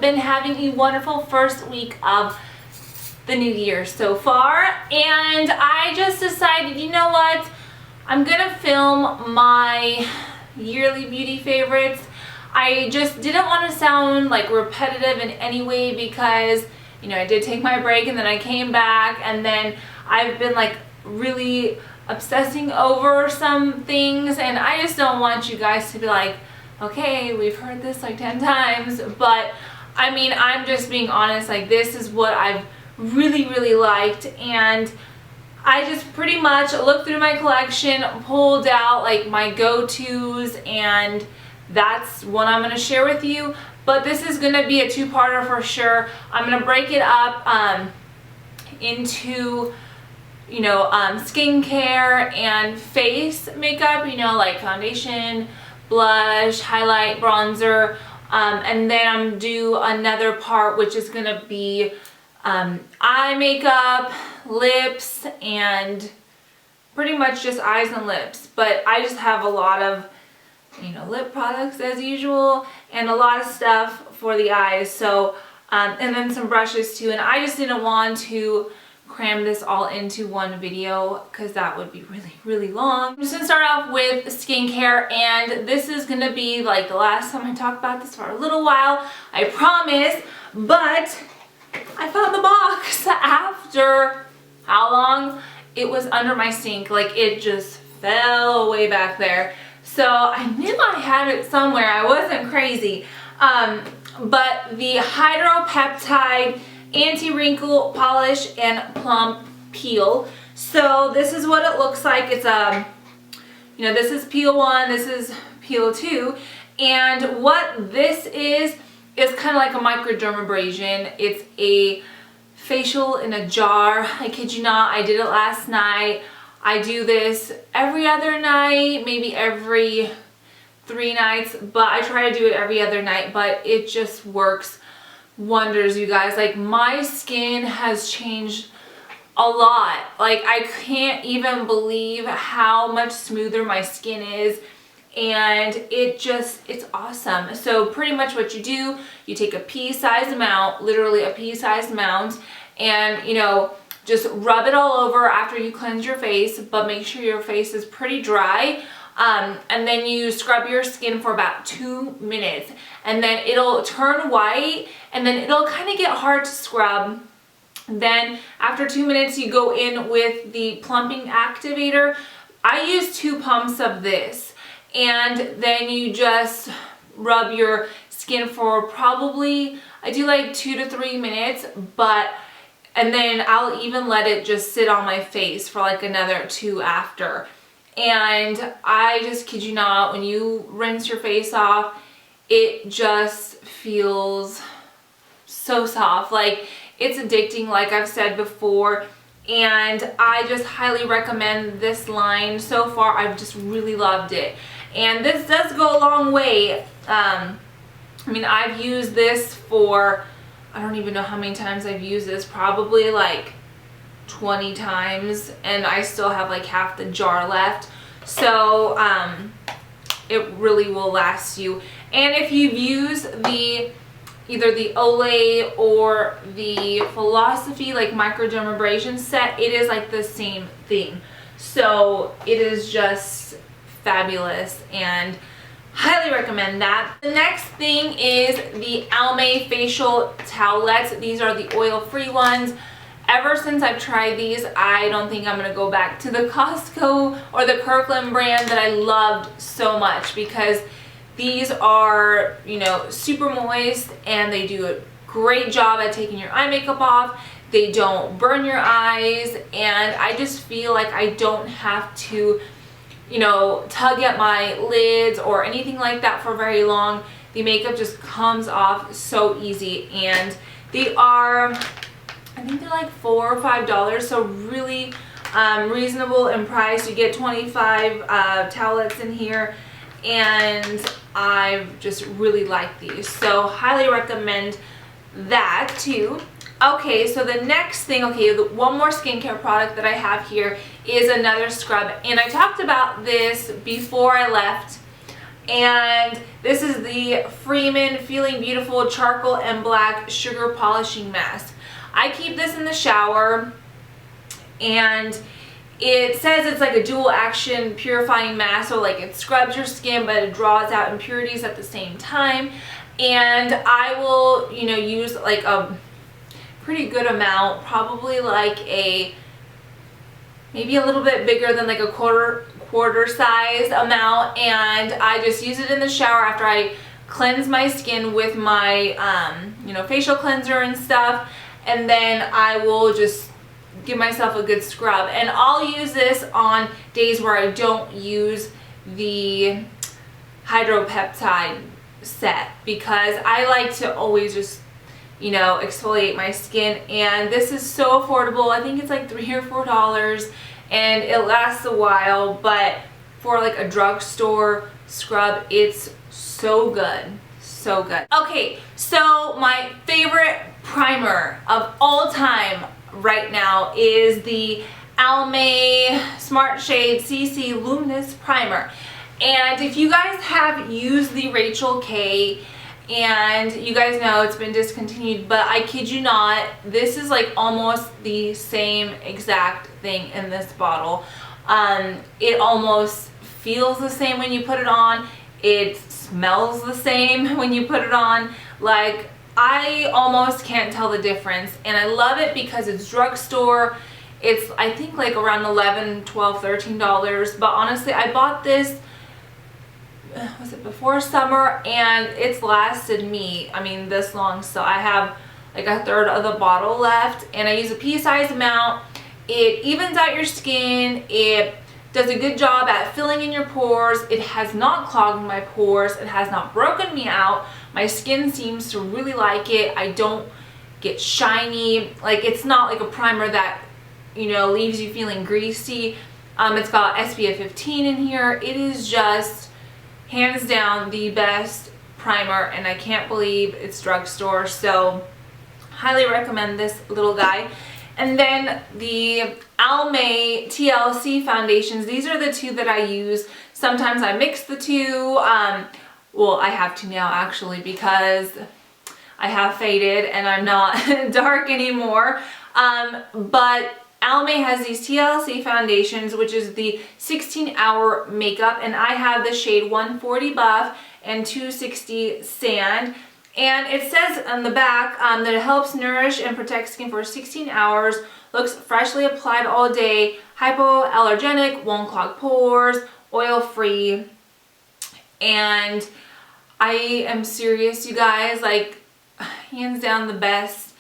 been having a wonderful first week of the new year so far, and I just decided, you know what, I'm gonna film my yearly beauty favorites. I just didn't want to sound like repetitive in any way because, you know, I did take my break and then I came back, and then I've been like really obsessing over some things, and I just don't want you guys to be like, okay, we've heard this like 10 times, but I mean, I'm just being honest, like this is what I've really liked, and I just pretty much looked through my collection, pulled out like my go-tos, and that's what I'm going to share with you. But this is going to be a two-parter for sure. I'm going to break it up into, you know, skincare and face makeup, you know, like foundation, blush, highlight, bronzer, and then I'm do another part which is going to be eye makeup, lips, and pretty much just eyes and lips. But I just have a lot of, you know, lip products as usual, and a lot of stuff for the eyes, so and then some brushes too, and I just didn't want to cram this all into one video because that would be really long. I'm just gonna start off with skincare, and this is gonna be like the last time I talk about this for a little while, I promise. But I found the box after how long? It was under my sink, like it just fell way back there. So I knew I had it somewhere, I wasn't crazy. But the Hydro Peptide Anti-Wrinkle Polish and Plump Peel. So this is what it looks like. It's you know, this is peel 1, this is peel 2, and what this is kind of like a microdermabrasion. It's a facial in a jar. I kid you not, I did it last night. I do this every other night, maybe every 3 nights, but I try to do it every other night, but it just works wonders, you guys. Like, my skin has changed a lot. Like, I can't even believe how much smoother my skin is, and it's awesome. So pretty much what you do, you take a pea-sized amount, literally a pea-sized amount, and, you know, just rub it all over after you cleanse your face, but make sure your face is pretty dry. And then you scrub your skin for about 2 minutes, and then it'll turn white, and then it'll kind of get hard to scrub. Then after 2 minutes you go in with the plumping activator. I use 2 pumps of this, and then you just rub your skin for probably, I do like 2 to 3 minutes, and then I'll even let it just sit on my face for like another 2 after. And I just kid you not, when you rinse your face off, it just feels so soft. Like, it's addicting, like I've said before, and I just highly recommend this line. So far, I've just really loved it. And this does go a long way. I mean, I've used this for, I don't even know how many times I've used this, probably like 20 times, and I still have like half the jar left. So it really will last you. And if you've used either the Olay or the Philosophy like microdermabrasion set, it is like the same thing. So it is just fabulous, and highly recommend that. The next thing is the Almay facial towelettes. These are the oil-free ones. Ever since I've tried these, I don't think I'm going to go back to the Costco or the Kirkland brand that I loved so much, because these are, you know, super moist, and they do a great job at taking your eye makeup off. They don't burn your eyes, and I just feel like I don't have to, you know, tug at my lids or anything like that for very long. The makeup just comes off so easy, and they are, I think they're like $4 or $5, so really reasonable in price. You get 25 towelettes in here, and I just really like these, so highly recommend that too. Okay, so the next thing, one more skincare product that I have here is another scrub, and I talked about this before I left, And this is the Freeman Feeling Beautiful Charcoal and Black Sugar Polishing Mask. I keep this in the shower, and it says it's like a dual action purifying mask, so like it scrubs your skin but it draws out impurities at the same time. And I will, you know, use like a pretty good amount, probably like maybe a little bit bigger than like a quarter size amount, and I just use it in the shower after I cleanse my skin with my you know, facial cleanser and stuff, and then I will just give myself a good scrub. And I'll use this on days where I don't use the hydropeptide set, because I like to always just, you know, exfoliate my skin. And this is so affordable. I think it's like $3 or $4, and it lasts a while, but for like a drugstore scrub, it's so good. So good. Okay, so my favorite primer of all time right now is the Almay Smart Shade CC Luminous Primer. And if you guys have used the Rachel K, and you guys know it's been discontinued, but I kid you not, this is like almost the same exact thing in this bottle. It almost feels the same when you put it on. It smells the same when you put it on. Like, I almost can't tell the difference, and I love it because it's drugstore. It's, I think, like around $11, $12, $13, but honestly, I bought this, was it before summer, and it's lasted me, I mean, this long. So I have like a third of the bottle left, and I use a pea-sized amount. It evens out your skin. It does a good job at filling in your pores. It has not clogged my pores. It has not broken me out. My skin seems to really like it. I don't get shiny. Like, it's not like a primer that, you know, leaves you feeling greasy. It's got SPF 15 in here. It is just hands down the best primer, and I can't believe it's drugstore. So highly recommend this little guy. And then the Almay TLC foundations. These are the two that I use. Sometimes I mix the two. Well, I have to now, actually, because I have faded and I'm not dark anymore. But Almay has these TLC foundations, which is the 16-hour makeup, and I have the shade 140 Buff and 260 Sand. And it says on the back that it helps nourish and protect skin for 16 hours, looks freshly applied all day, hypoallergenic, won't clog pores, oil-free. And I am serious, you guys, like, hands down the best,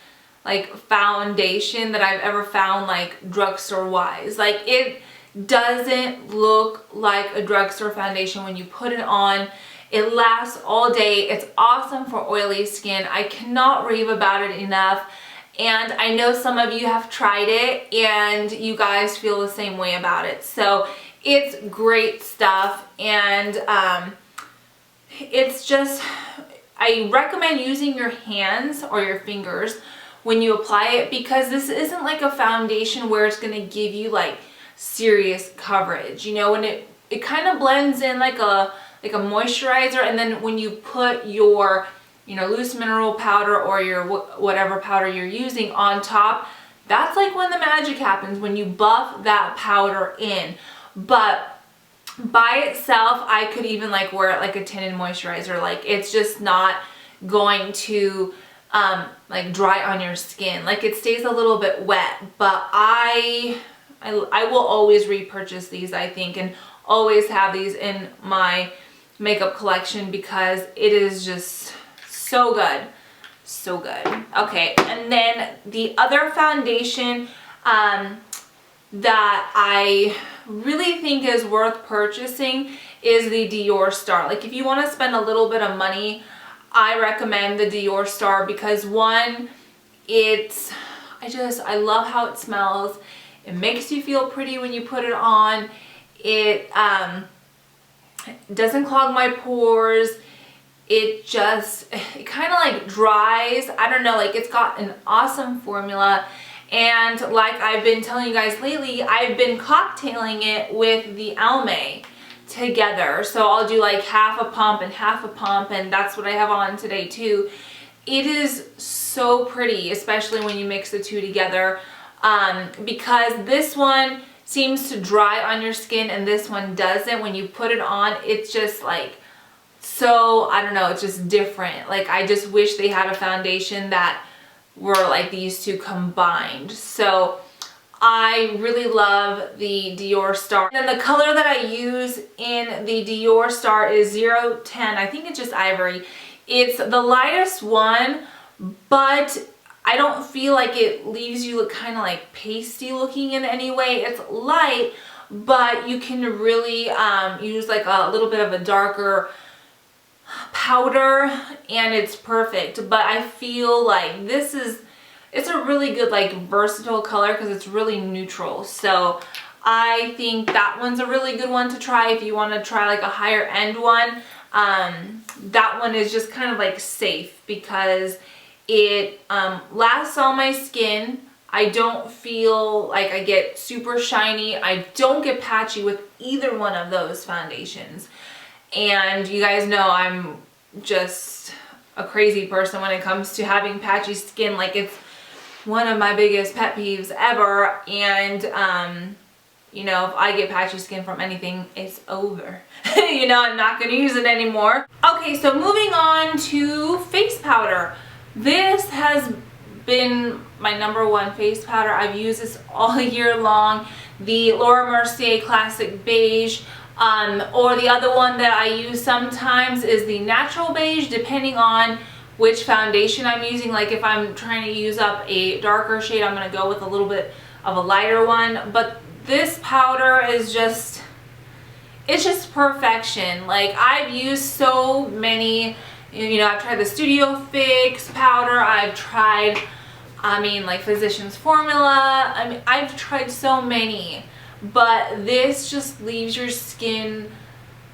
like, foundation that I've ever found, like, drugstore wise. Like, it doesn't look like a drugstore foundation when you put it on. It lasts all day. It's awesome for oily skin. I cannot rave about it enough. And I know some of you have tried it and you guys feel the same way about it. So it's great stuff. And it's just, I recommend using your hands or your fingers when you apply it, because this isn't like a foundation where it's going to give you like serious coverage. You know, when it kind of blends in like a moisturizer, and then when you put your, you know, loose mineral powder or your whatever powder you're using on top, that's like when the magic happens, when you buff that powder in. But by itself, I could even like wear it like a tinted moisturizer. Like, it's just not going to like dry on your skin. Like, it stays a little bit wet, but I will always repurchase these, I think, and always have these in my makeup collection because it is just so good. So good. Okay, and then the other foundation that I really think is worth purchasing is the Dior Star. Like, if you want to spend a little bit of money, I recommend the Dior Star because, one, I love how it smells. It makes you feel pretty when you put it on. It doesn't clog my pores. It kind of like dries. I don't know, like, it's got an awesome formula. And like I've been telling you guys lately, I've been cocktailing it with the Almay together. So I'll do like half a pump and half a pump, and that's what I have on today too. It is so pretty, especially when you mix the two together, because this one seems to dry on your skin and this one doesn't. When you put it on, it's just like, so, I don't know, it's just different. Like, I just wish they had a foundation that were like these two combined. So I really love the Dior Star. And then the color that I use in the Dior Star is 010. I think it's just ivory. It's the lightest one, but I don't feel like it leaves you look kind of like pasty looking in any way. It's light, but you can really use like a little bit of a darker powder and it's perfect. But I feel like it's a really good like versatile color because it's really neutral. So I think that one's a really good one to try if you want to try like a higher end one. That one is just kind of like safe because it lasts on my skin. I don't feel like I get super shiny. I don't get patchy with either one of those foundations. And you guys know I'm just a crazy person when it comes to having patchy skin. Like, it's one of my biggest pet peeves ever. And you know, if I get patchy skin from anything, it's over. You know, I'm not going to use it anymore. Okay, so moving on to face powder. This has been my #1 face powder. I've used this all year long. The Laura Mercier Classic Beige. Or the other one that I use sometimes is the Natural Beige, depending on which foundation I'm using. Like, if I'm trying to use up a darker shade, I'm going to go with a little bit of a lighter one. But this powder is just, it's just perfection. Like, I've used so many, you know, I've tried the Studio Fix powder, I've tried, like Physicians Formula, I've tried so many, but this just leaves your skin,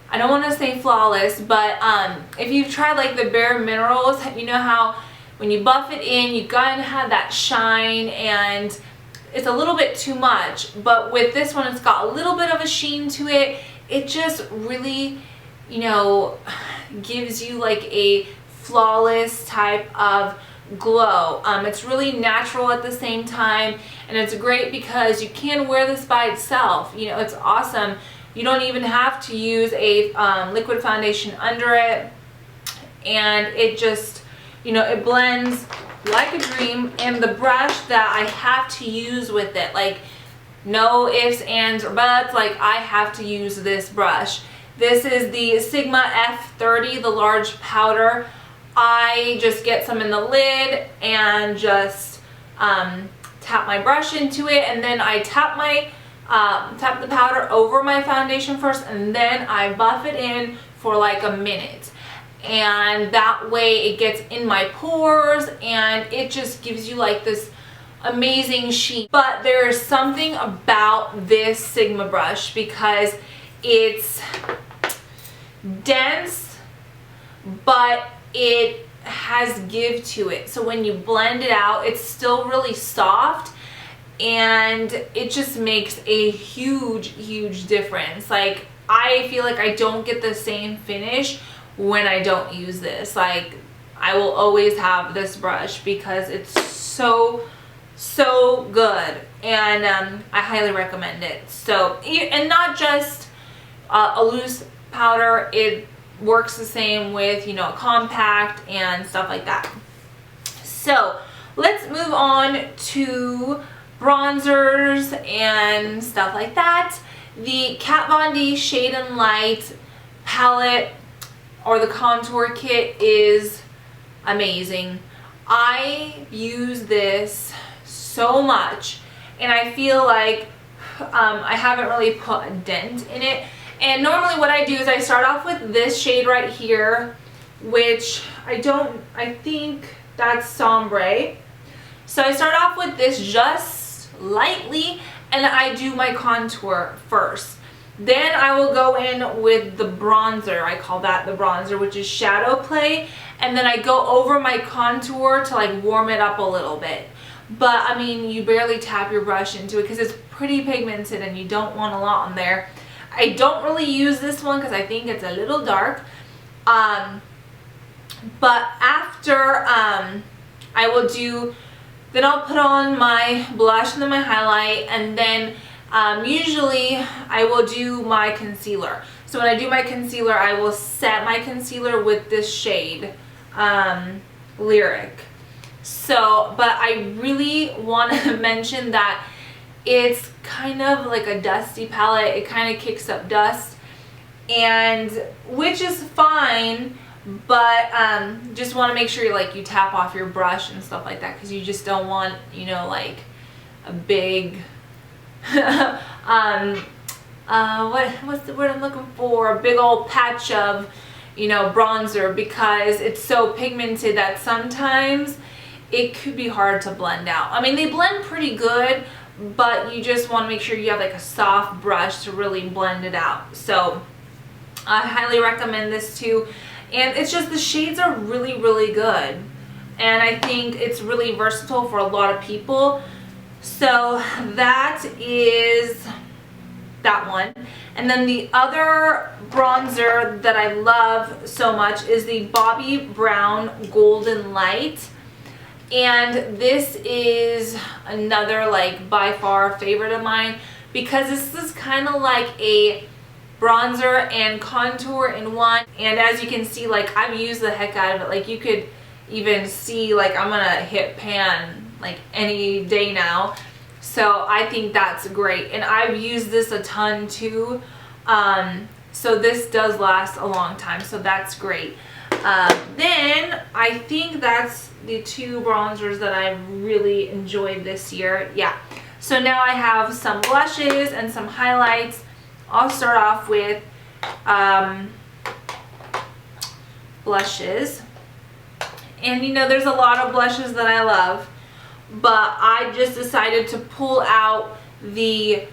I don't want to say flawless, but if you've tried like the Bare Minerals, you know how when you buff it in, you gotta have that shine, and it's a little bit too much. But with this one, it's got a little bit of a sheen to it. It just really, you know, gives you like a flawless type of glow. It's really natural at the same time, and it's great because you can wear this by itself. You know, it's awesome. You don't even have to use a liquid foundation under it, and it just, you know, it blends like a dream. And the brush that I have to use with it, like, no ifs, ands, or buts, like, I have to use this brush. This is the Sigma F30, the large powder. I just get some in the lid and just tap my brush into it, and then I tap the powder over my foundation first, and then I buff it in for like a minute. And that way it gets in my pores, and it just gives you like this amazing sheen. But there is something about this Sigma brush because it's dense, but it has give to it. So when you blend it out, it's still really soft, and it just makes a huge difference. Like, I feel like I don't get the same finish when I don't use this. Like, I will always have this brush because it's so good, and I highly recommend it. So, and not just a loose powder, it works the same with, you know, a compact and stuff like that. So let's move on to bronzers and stuff like that. The Kat Von D Shade and Light palette or the contour kit is amazing. I use this so much, and I feel like I haven't really put a dent in it. And normally what I do is I start off with this shade right here, which I think that's Sombre. So I start off with this just lightly, and I do my contour first. Then I will go in with the bronzer. I call that the bronzer, which is Shadow Play. And then I go over my contour to like warm it up a little bit. But I mean, you barely tap your brush into it because it's pretty pigmented and you don't want a lot on there. I don't really use this one because I think it's a little dark. But after I will do, then I'll put on my blush and then my highlight, and then usually I will do my concealer. So when I do my concealer, I will set my concealer with this shade, Lyric. So, but I really want to mention that it's kind of like a dusty palette. It kind of kicks up dust, and which is fine, but just want to make sure you tap off your brush and stuff like that, because you just don't want, you know, like a big what's the word I'm looking for, a big old patch of, you know, bronzer, because it's so pigmented that sometimes it could be hard to blend out. I mean, they blend pretty good, but you just want to make sure you have like a soft brush to really blend it out. So I highly recommend this too. And it's just, the shades are really, really good. And I think it's really versatile for a lot of people. So that is that one. And then the other bronzer that I love so much is the Bobbi Brown Golden Light. And this is another, like, by far favorite of mine, because this is kind of like a bronzer and contour in one. And as you can see, like, I've used the heck out of it. Like, you could even see, like, I'm gonna hit pan like any day now. So I think that's great, and I've used this a ton too. So this does last a long time, so that's great. Then I think that's the two bronzers that I've really enjoyed this year. Yeah. So now I have some blushes and some highlights. I'll start off with blushes. And you know, there's a lot of blushes that I love, but I just decided to pull out the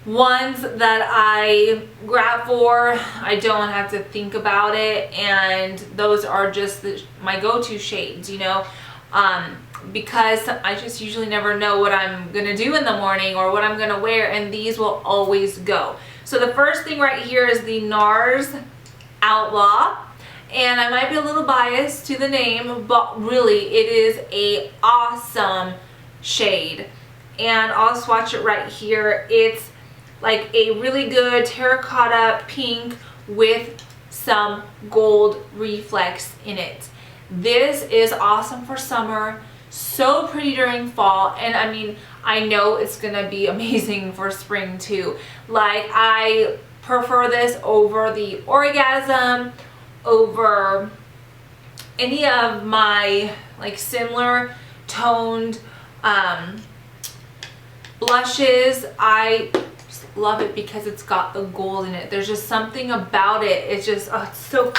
ones that I grab for. I don't have to think about it, and those are just my go-to shades, you know, because I just usually never know what I'm gonna do in the morning or what I'm gonna wear, and these will always go. So the first thing right here is the NARS Outlaw. And I might be a little biased to the name, but really it is a awesome shade. And I'll swatch it right here. It's like a really good terracotta pink with some gold reflex in it. This is awesome for summer, so pretty during fall, and I mean, I know it's gonna be amazing for spring too. Like, I prefer this over the Orgasm, over any of my like similar toned blushes. I just love it because it's got the gold in it. There's just something about it. It's just, oh, it's so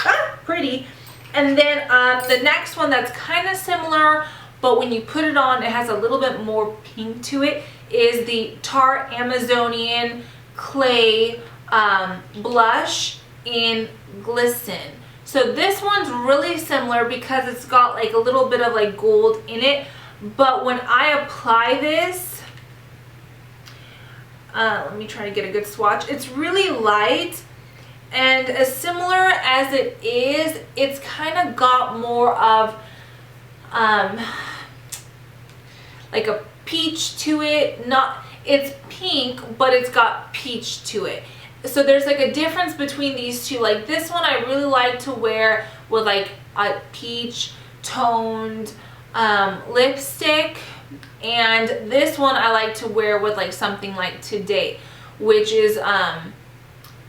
pretty. And then the next one that's kind of similar, but when you put it on, it has a little bit more pink to it, is the Tarte Amazonian Clay blush in Glisten. So this one's really similar because it's got like a little bit of like gold in it, but when I apply this, let me try to get a good swatch. It's really light, and as similar as it is, it's kind of got more of like a peach to it. Not, it's pink, but it's got peach to it. So there's like a difference between these two. Like this one I really like to wear with like a peach toned lipstick, and this one I like to wear with like something like Today, which is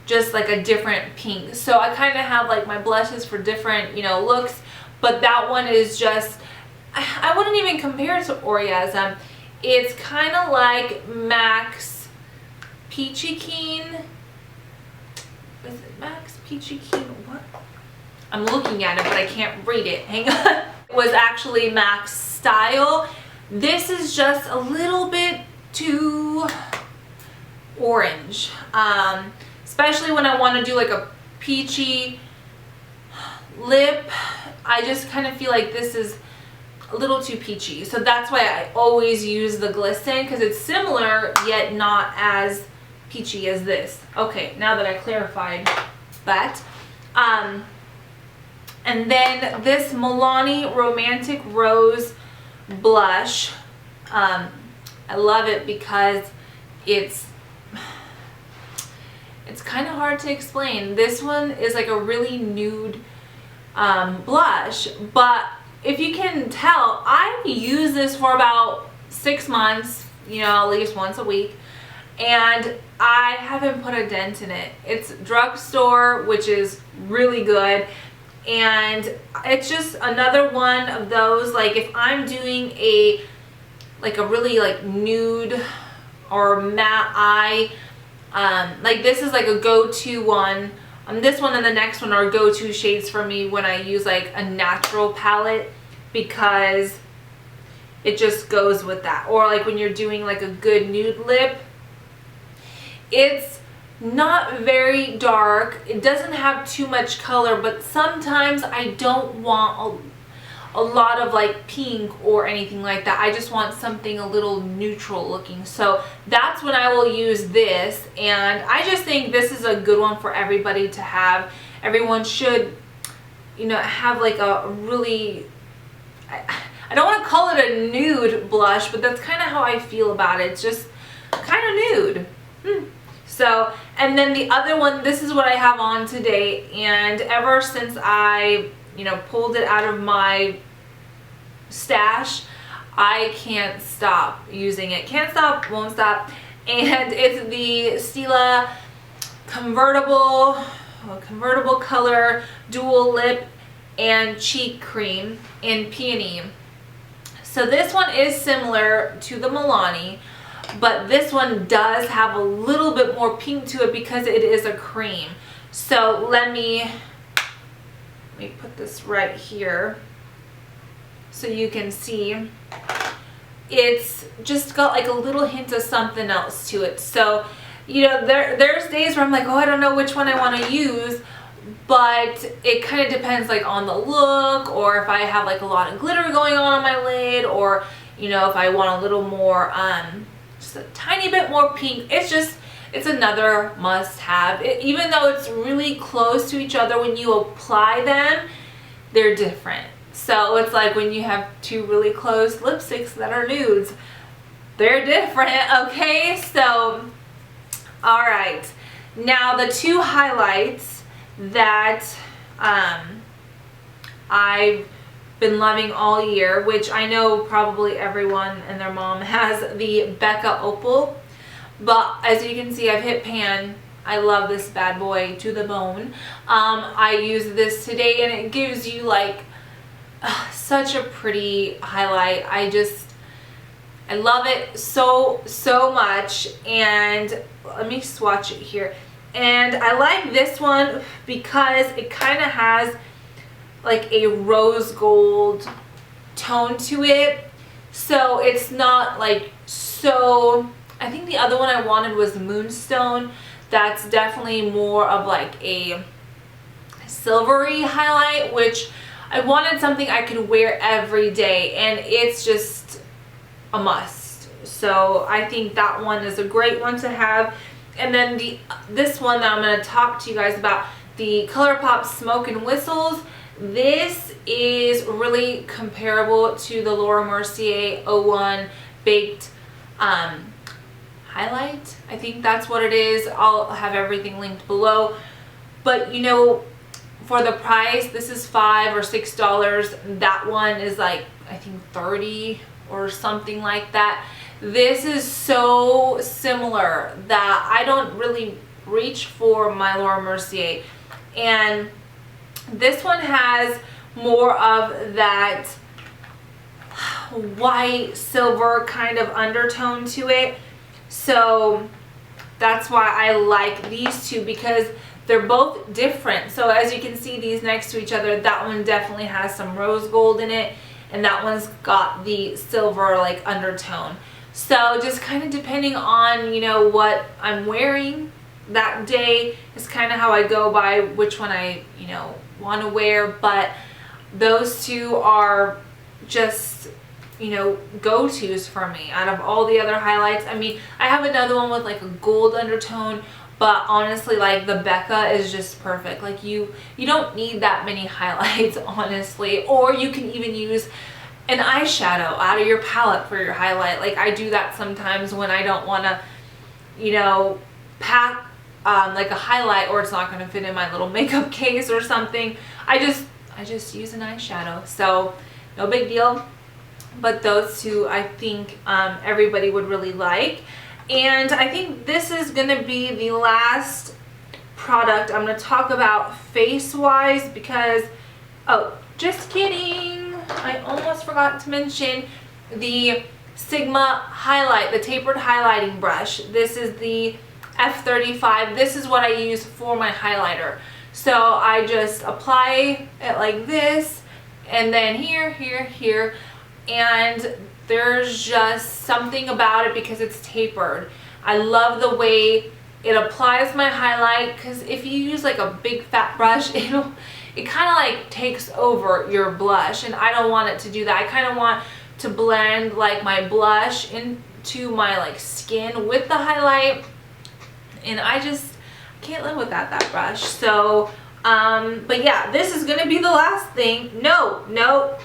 just like a different pink. So I kind of have like my blushes for different, you know, looks, but that one is just, I wouldn't even compare it to Orgasm. It's kind of like MAC's Peachy Keen. Is it MAC's Peachy Keen? What? I'm looking at it, but I can't read it. Hang on. It was actually MAC's Style. This is just a little bit too orange, especially when I want to do like a peachy lip. I just kind of feel like this is a little too peachy, so that's why I always use the Glisten, because it's similar yet not as peachy as this. Okay, now that I clarified that. And then this Milani Romantic Rose blush. I love it because it's kind of hard to explain. This one is like a really nude blush, but if you can tell, I've used this for about 6 months, you know, at least once a week, and I haven't put a dent in it. It's Drugstore, which is really good, and it's just another one of those, like if I'm doing a really like nude or matte eye, like this is like a go-to one. This one and the next one are go-to shades for me when I use like a natural palette, because it just goes with that. Or like when you're doing like a good nude lip, it's not very dark, it doesn't have too much color, but sometimes I don't want a lot of like pink or anything like that. I just want something a little neutral looking. So that's when I will use this, and I just think this is a good one for everybody to have. Everyone should, you know, have like a really, I don't want to call it a nude blush, but that's kind of how I feel about it. It's just kind of nude. So, and then the other one, this is what I have on today, and ever since I, you know, pulled it out of my stash, I can't stop using it. Can't stop, won't stop. And it's the Stila convertible color dual lip and cheek cream in Peony. So this one is similar to the Milani, but this one does have a little bit more pink to it because it is a cream. So let me put this right here so you can see. It's just got like a little hint of something else to it. So, you know, there's days where I'm like, oh, I don't know which one I want to use, but it kind of depends like on the look, or if I have like a lot of glitter going on my lid, or, you know, if I want a little more, just a tiny bit more pink. It's another must-have. Even though it's really close to each other, when you apply them, they're different. So it's like when you have two really close lipsticks that are nudes, they're different, okay? So, all right. Now the two highlights that I've been loving all year, which I know probably everyone and their mom has, the Becca Opal. But as you can see, I've hit pan. I love this bad boy to the bone. I use this today, and it gives you like such a pretty highlight. I love it so much. And let me swatch it here. And I like this one because it kind of has like a rose gold tone to it. So it's not like so, I think the other one I wanted was Moonstone. That's definitely more of like a silvery highlight, which I wanted something I could wear every day, and it's just a must. So I think that one is a great one to have. And then this one that I'm going to talk to you guys about, the ColourPop Smoke and Whistles. This is really comparable to the Laura Mercier 01 Baked highlight. I think that's what it is. I'll have everything linked below. But you know, for the price, this is $5 or $6. That one is like, I think 30 or something like that. This is so similar that I don't really reach for my Laura Mercier. And this one has more of that white silver kind of undertone to it. So that's why I like these two, because they're both different. So as you can see, these next to each other, that one definitely has some rose gold in it, and that one's got the silver like undertone. So just kind of depending on, you know, what I'm wearing that day is kind of how I go by which one I, you know, want to wear. But those two are just you know, go-tos for me out of all the other highlights. I mean, I have another one with like a gold undertone, but honestly, like the Becca is just perfect. Like you don't need that many highlights, honestly. Or you can even use an eyeshadow out of your palette for your highlight. Like I do that sometimes when I don't want to, you know, pack like a highlight, or it's not going to fit in my little makeup case or something. I just use an eyeshadow, so no big deal. But those two I think everybody would really like. And I think this is going to be the last product I'm going to talk about face wise, because, oh, just kidding, I almost forgot to mention the Sigma highlight, the tapered highlighting brush. This is the F35. This is what I use for my highlighter. So I just apply it like this, and then here, here, here, and there's just something about it because it's tapered. I love the way it applies my highlight, because if you use like a big fat brush, it kind of like takes over your blush, and I don't want it to do that. I kind of want to blend like my blush into my like skin with the highlight, and I just can't live without that brush. So but yeah, this is gonna be the last thing. No,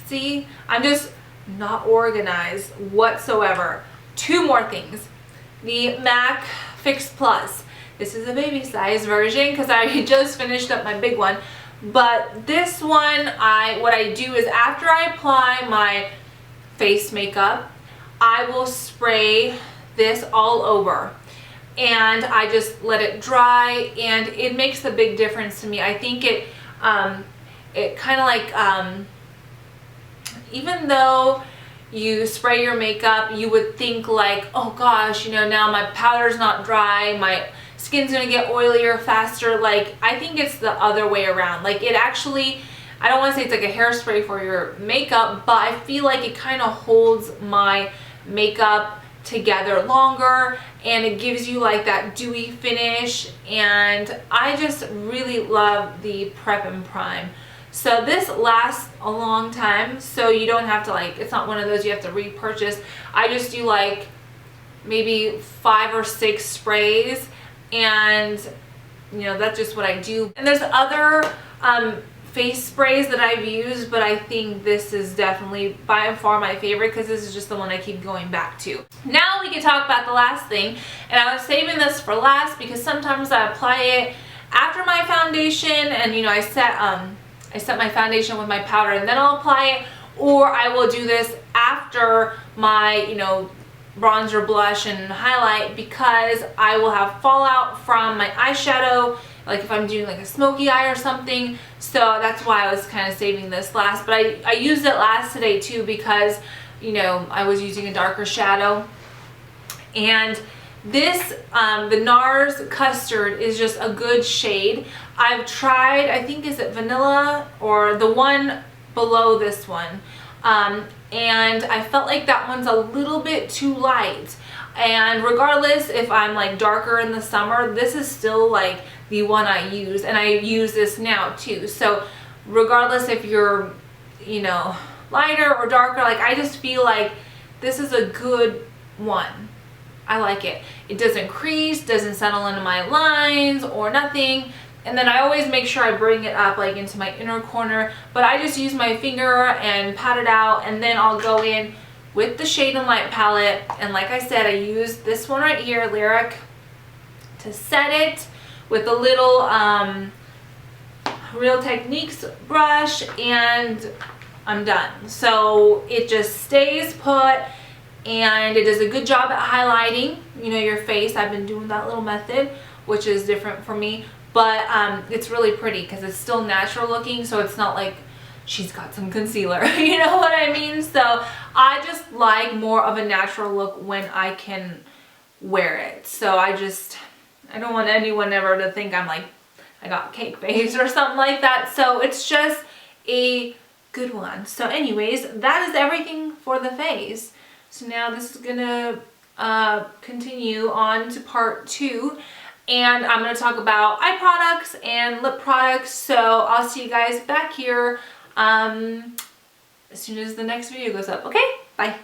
see, I'm just not organized whatsoever. Two more things. The MAC Fix Plus. This is a baby size version because I just finished up my big one. But this one, what I do is after I apply my face makeup, I will spray this all over. And I just let it dry, and it makes a big difference to me. I think it kind of like, even though you spray your makeup, you would think like, oh gosh, you know, now my powder's not dry, my skin's gonna get oilier faster. Like, I think it's the other way around. Like, it actually, I don't want to say it's like a hairspray for your makeup, but I feel like it kind of holds my makeup together longer, and it gives you like that dewy finish. And I just really love the Prep and Prime. So this lasts a long time, so you don't have to like, it's not one of those you have to repurchase. I just do like maybe 5 or 6 sprays, and you know, that's just what I do. And there's other face sprays that I've used, but I think this is definitely by far my favorite because this is just the one I keep going back to. Now we can talk about the last thing, and I was saving this for last because sometimes I apply it after my foundation, and you know, I set my foundation with my powder and then I'll apply it, or I will do this after my, you know, bronzer, blush, and highlight, because I will have fallout from my eyeshadow, like if I'm doing like a smoky eye or something. So that's why I was kind of saving this last, but I used it last today too because, you know, I was using a darker shadow. And this, the NARS Custard is just a good shade. I've tried, I think, is it vanilla or the one below this one, and I felt like that one's a little bit too light. And regardless if I'm like darker in the summer, this is still like the one I use, and I use this now too. So regardless if you're, you know, lighter or darker, like I just feel like this is a good one. I like it. It doesn't crease, doesn't settle into my lines or nothing. And then I always make sure I bring it up like into my inner corner, but I just use my finger and pat it out, and then I'll go in with the Shade and Light palette. And like I said, I use this one right here, Lyric, to set it with a little Real Techniques brush, and I'm done. So it just stays put, and it does a good job at highlighting, you know, your face. I've been doing that little method, which is different for me, but it's really pretty because it's still natural looking, so it's not like she's got some concealer, you know what I mean? So I just like more of a natural look when I can wear it. So I don't want anyone ever to think I'm like, I got cake face or something like that. So it's just a good one. So anyways, that is everything for the face. So now this is gonna continue on to part 2, and I'm gonna talk about eye products and lip products. So I'll see you guys back here as soon as the next video goes up. Okay, bye.